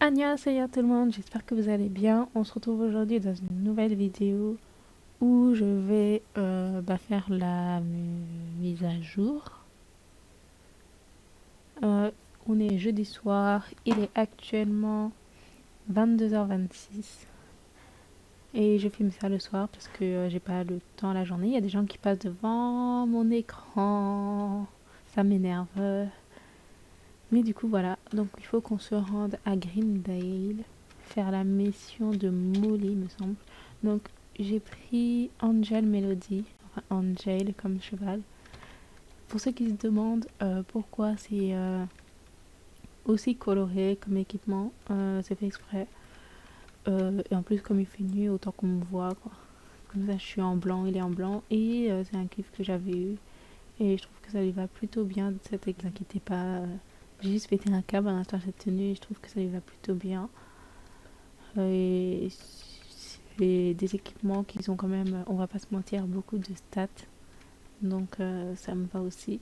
Annyeonghaseyo tout le monde, j'espère que vous allez bien. On se retrouve aujourd'hui dans une nouvelle vidéo où je vais faire la mise à jour. Euh, on est jeudi soir, il est actuellement 22h26 et je filme ça le soir parce que j'ai pas le temps la journée. Il y a des gens qui passent devant mon écran, ça m'énerve. Mais du coup voilà, donc il faut qu'on se rende à Greendale, faire la mission de Molly me semble. Donc j'ai pris Angel Melody, enfin Angel comme cheval. Pour ceux qui se demandent pourquoi c'est aussi coloré comme équipement, c'est fait exprès. Et en plus comme il fait nuit, autant qu'on me voit quoi. Comme ça je suis en blanc, il est en blanc et c'est un kiff que j'avais eu. Et je trouve que ça lui va plutôt bien, ne vous inquiétez pas. J'ai juste pété un câble à l'instant de cette tenue et je trouve que ça lui va plutôt bien. Et c'est des équipements qui ont quand même, on va pas se mentir, beaucoup de stats. Donc ça me va aussi.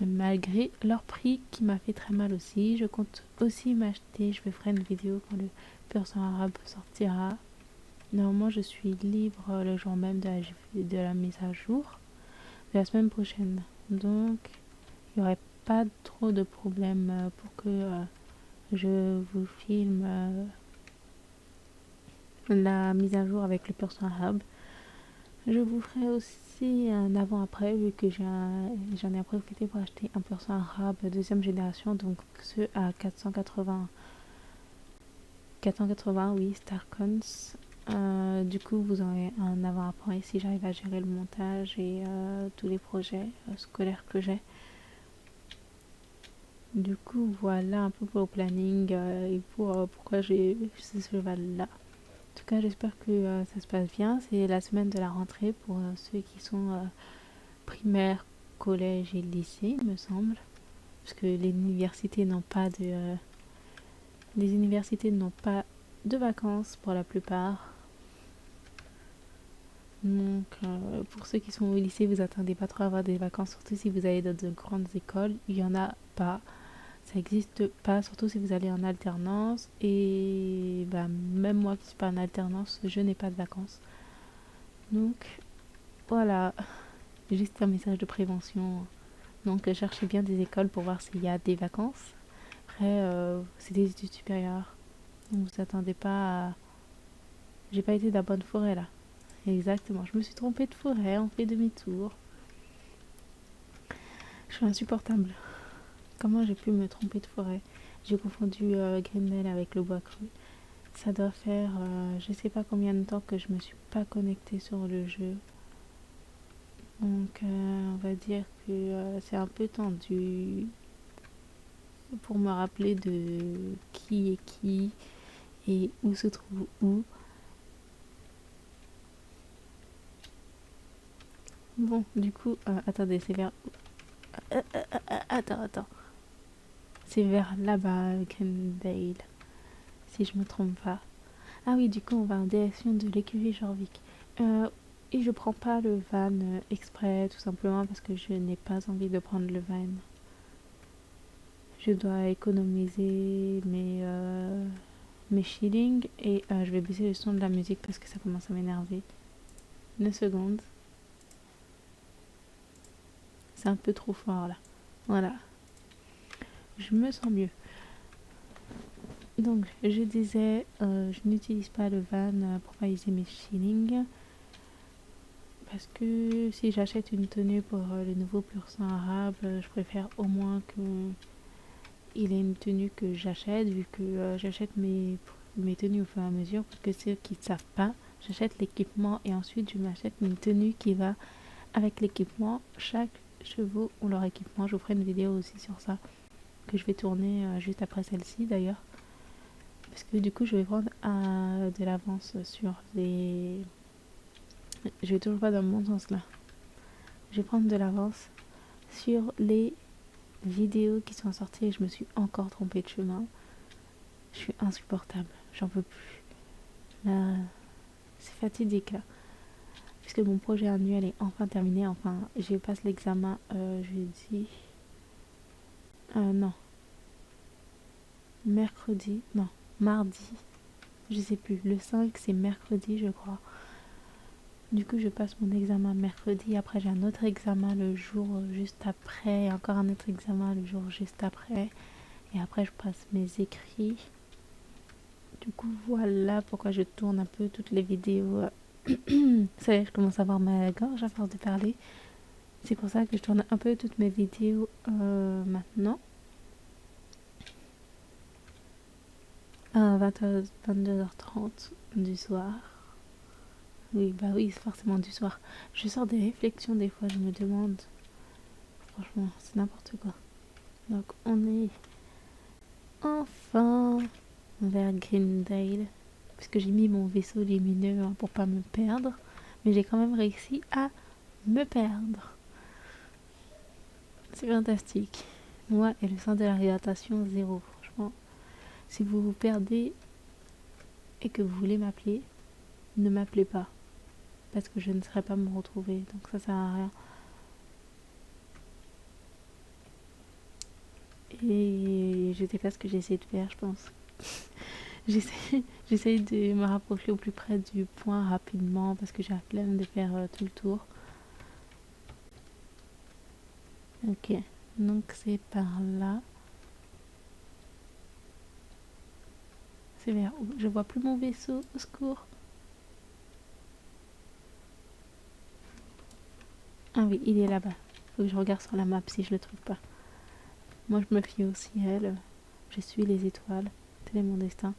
Mais malgré leur prix qui m'a fait très mal aussi, je compte aussi m'acheter. Je vais faire une vidéo quand le persan arabe sortira. Normalement, je suis libre le jour même de la mise à jour de la semaine prochaine. Donc, il n'y aurait pas trop de problèmes pour que je vous filme la mise à jour avec le persan arabe. Je vous ferai aussi un avant-après vu que j'en ai profité pour acheter un persan arabe deuxième génération, donc ceux à 480 oui, Starcons. Du coup, vous aurez un avant-après si j'arrive à gérer le montage et tous les projets scolaires que j'ai. Du coup, voilà un peu pour le planning et pour pourquoi j'ai ce cheval-là. En tout cas, j'espère que ça se passe bien. C'est la semaine de la rentrée pour ceux qui sont primaire, collège et lycée, il me semble. Parce que les universités n'ont pas de vacances pour la plupart. Donc, pour ceux qui sont au lycée, vous attendez pas trop à avoir des vacances, surtout si vous allez dans de grandes écoles. Il y en a pas. Ça n'existe pas, surtout si vous allez en alternance. Et bah, même moi qui suis pas en alternance, je n'ai pas de vacances. Donc, voilà. Juste un message de prévention. Donc, cherchez bien des écoles pour voir s'il y a des vacances. Après, c'est des études supérieures. Donc, vous attendez pas à... J'ai pas été dans la bonne forêt, là. Exactement. Je me suis trompée de forêt, on fait demi-tour. Je suis insupportable. Comment j'ai pu me tromper de forêt? J'ai confondu Greenville avec le bois cru. Ça doit faire je sais pas combien de temps que je me suis pas connectée sur le jeu. Donc on va dire que c'est un peu tendu pour me rappeler de qui est qui et où se trouve où. Bon, du coup, attendez, c'est vers... attends. C'est vers là-bas, Greendale, si je me trompe pas. Ah oui, du coup, on va en direction de l'écurie Jorvik. Euh, et je prends pas le van exprès, tout simplement parce que je n'ai pas envie de prendre le van. Je dois économiser mes shillings et je vais baisser le son de la musique parce que ça commence à m'énerver. Une seconde. C'est un peu trop fort là. Voilà. Je me sens mieux. Donc, je disais, je n'utilise pas le van pour payer mes shillings. Parce que si j'achète une tenue pour le nouveau pur sang arabe, je préfère au moins qu'il ait une tenue que j'achète, vu que j'achète mes tenues au fur et à mesure. Parce que ceux qui ne savent pas, j'achète l'équipement et ensuite je m'achète une tenue qui va avec l'équipement. Chaque chevaux ont leur équipement. Je vous ferai une vidéo aussi sur ça, que je vais tourner juste après celle-ci d'ailleurs. Parce que du coup, je vais prendre de l'avance sur les... Je vais toujours pas dans le bon sens là. Je vais prendre de l'avance sur les vidéos qui sont sorties et je me suis encore trompée de chemin. Je suis insupportable, j'en peux plus. Là, c'est fatidique là. Puisque mon projet annuel est enfin terminé, enfin, je passe l'examen jeudi. Non, mercredi, non. mardi. Je sais plus. Le 5, c'est mercredi, je crois. Du coup, je passe mon examen mercredi. Après, j'ai un autre examen le jour juste après. Et encore un autre examen le jour juste après. Et après, je passe mes écrits. Du coup, voilà pourquoi je tourne un peu toutes les vidéos. Ça y est, je commence à avoir ma gorge à force de parler. C'est pour ça que je tourne un peu toutes mes vidéos maintenant. À 22h30 du soir. Oui, bah oui, c'est forcément du soir. Je sors des réflexions des fois, je me demande. Franchement, c'est n'importe quoi. Donc, on est enfin vers Greendale. Puisque j'ai mis mon vaisseau lumineux hein, pour pas me perdre. Mais j'ai quand même réussi à me perdre. C'est fantastique. Moi et le sens de la réadaptation, zéro. Franchement, si vous vous perdez et que vous voulez m'appeler, ne m'appelez pas. Parce que je ne saurais pas me retrouver. Donc ça sert à rien. Et je sais pas ce que j'essaie de faire, je pense. J'essaie de me rapprocher au plus près du point rapidement parce que j'ai la flemme de faire tout le tour. Ok, donc c'est par là. C'est vers où? Je vois plus mon vaisseau, au secours. Ah oui, il est là-bas. Faut que je regarde sur la map si je le trouve pas. Moi je me fie au ciel. Je suis les étoiles. Tel est mon destin.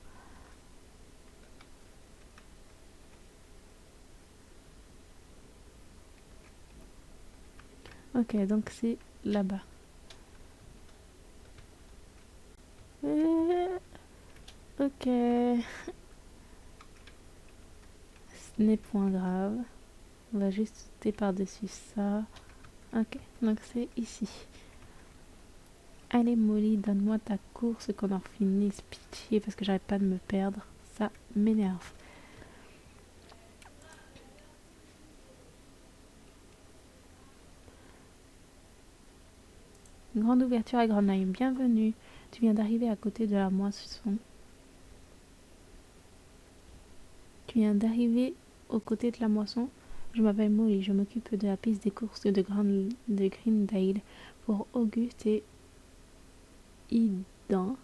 Ok, donc c'est là-bas. Ok. Ce n'est point grave. On va juste sauter par-dessus ça. Ok, donc c'est ici. Allez Molly, donne-moi ta course qu'on en finisse. Pitié parce que j'arrête pas de me perdre. Ça m'énerve. Grande ouverture à Grenouille. Bienvenue. Tu viens d'arriver à côté de la moisson. Tu viens d'arriver aux côtés de la moisson. Je m'appelle Molly. Je m'occupe de la piste des courses de Greendale pour Auguste et Idan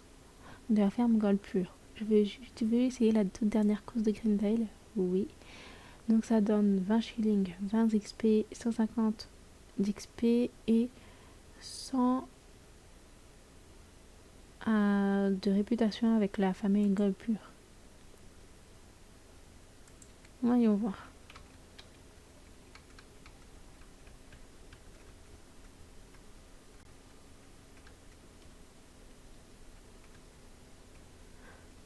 de la ferme Goldpure. Tu veux essayer la toute dernière course de Greendale? Oui. Donc ça donne 20 shillings, 20 XP, 150 d'XP et 100 de réputation avec la famille Goldpure. Voyons voir.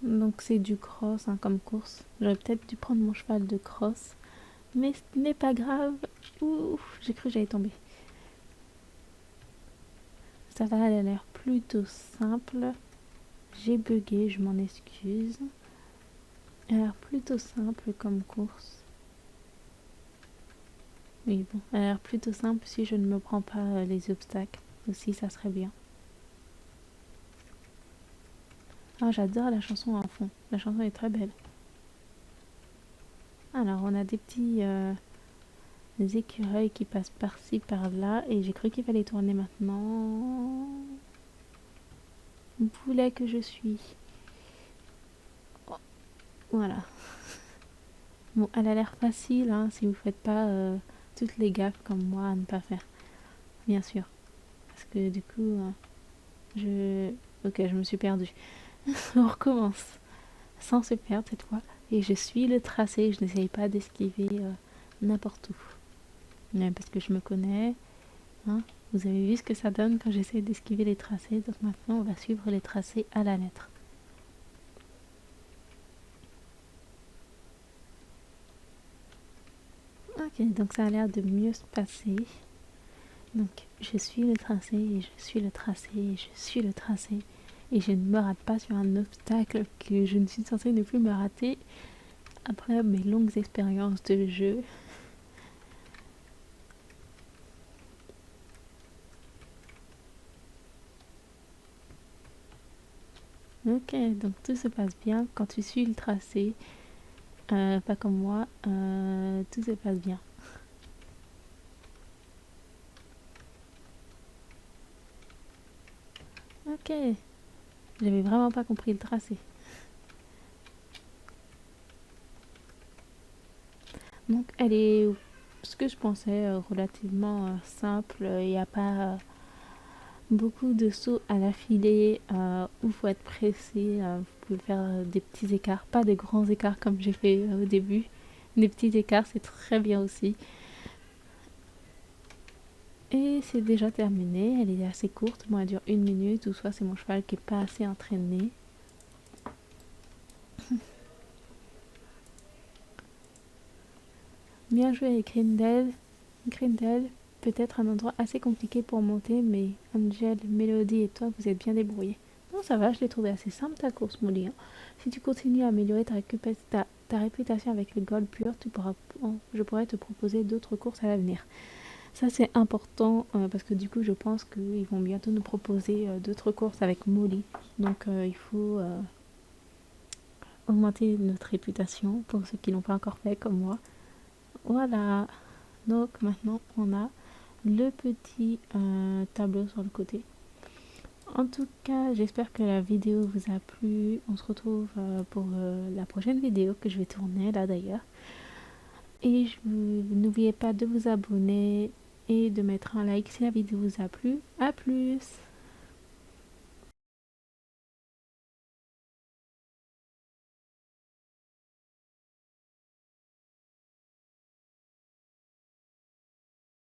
Donc c'est du cross hein, comme course. J'aurais peut-être dû prendre mon cheval de cross. Mais ce n'est pas grave. Ouh, j'ai cru que j'allais tomber. Ça va, elle a l'air plutôt simple. J'ai bugué, je m'en excuse. Elle a l'air plutôt simple comme course. Oui, bon, elle a l'air plutôt simple si je ne me prends pas les obstacles. Aussi, ça serait bien. Ah, j'adore la chanson en fond. La chanson est très belle. Alors, on a des petits des écureuils qui passent par-ci, par-là. Et j'ai cru qu'il fallait tourner maintenant. Poulet que je suis. Oh, voilà. Bon, elle a l'air facile, hein, si vous faites pas toutes les gaffes comme moi à ne pas faire. Bien sûr. Parce que du coup, je... Ok, je me suis perdue. On recommence. Sans se perdre cette fois. Et je suis le tracé, je n'essaye pas d'esquiver n'importe où. Mais parce que je me connais. Hein. Vous avez vu ce que ça donne quand j'essaie d'esquiver les tracés. Donc maintenant, on va suivre les tracés à la lettre. Ok, donc ça a l'air de mieux se passer. Donc je suis le tracé, et je suis le tracé, et je suis le tracé. Et je ne me rate pas sur un obstacle que je ne suis censée ne plus me rater après mes longues expériences de jeu. Ok, donc tout se passe bien quand tu suis le tracé, pas comme moi, tout se passe bien. Ok, j'avais vraiment pas compris le tracé. Donc elle est, ce que je pensais, relativement simple. Il n'y a pas beaucoup de sauts à l'affilée où il faut être pressé. Vous pouvez faire des petits écarts, pas des grands écarts comme j'ai fait au début. Des petits écarts, c'est très bien aussi. Et c'est déjà terminé. Elle est assez courte. Bon, elle dure 1 minute, ou soit c'est mon cheval qui est pas assez entraîné. Bien joué avec Grindel. Grindel, peut-être un endroit assez compliqué pour monter, mais Angel, Melody et toi, vous êtes bien débrouillés. Non, ça va, je l'ai trouvé assez simple ta course, Molly, hein. Si tu continues à améliorer ta réputation avec le gold pur, je pourrais te proposer d'autres courses à l'avenir. Ça, c'est important parce que du coup, je pense qu'ils vont bientôt nous proposer d'autres courses avec Molly. Donc, il faut augmenter notre réputation pour ceux qui l'ont pas encore fait comme moi. Voilà. Donc, maintenant, on a le petit tableau sur le côté. En tout cas, j'espère que la vidéo vous a plu. On se retrouve pour la prochaine vidéo que je vais tourner là d'ailleurs. Et n'oubliez pas de vous abonner et de mettre un like si la vidéo vous a plu. A plus!